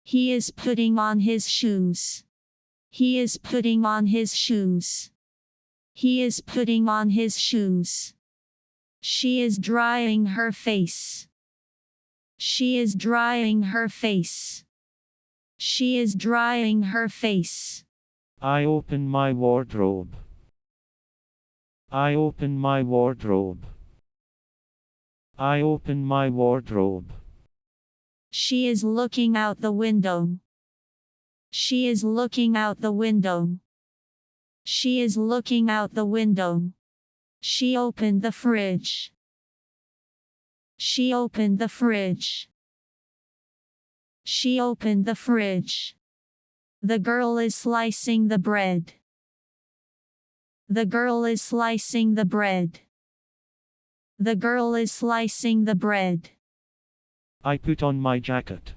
He is putting on his shoes. He is putting on his shoes. He is putting on his shoes. She is drying her face. She is drying her face. She is drying her face. I open my wardrobe. I open my wardrobe. I open my wardrobe. She is looking out the window. She is looking out the window. She is looking out the window. She opened the fridge. She opened the fridge. She opened the fridge. The girl is slicing the bread. The girl is slicing the bread. The girl is slicing the bread. I put on my jacket.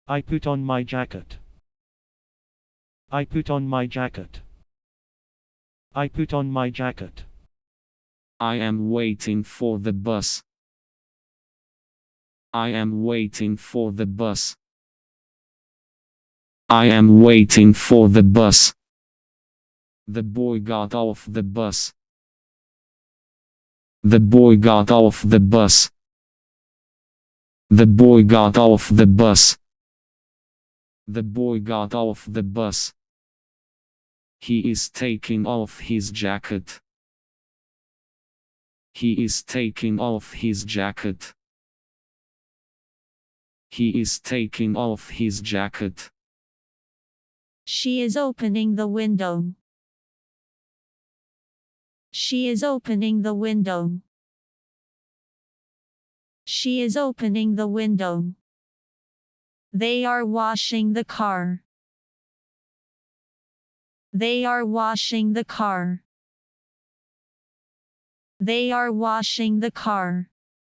I put on my jacket. I put on my jacket. I put on my jacket. I am waiting for the bus. I am waiting for the bus. I am waiting for the bus. The boy got off the bus. The boy got off the bus. The boy got off the bus. The boy got off the bus. He is taking off his jacket. He is taking off his jacket. He is taking off his jacket. She is opening the window. She is opening the window. She is opening the window. They are washing the car. They are washing the car. They are washing the car.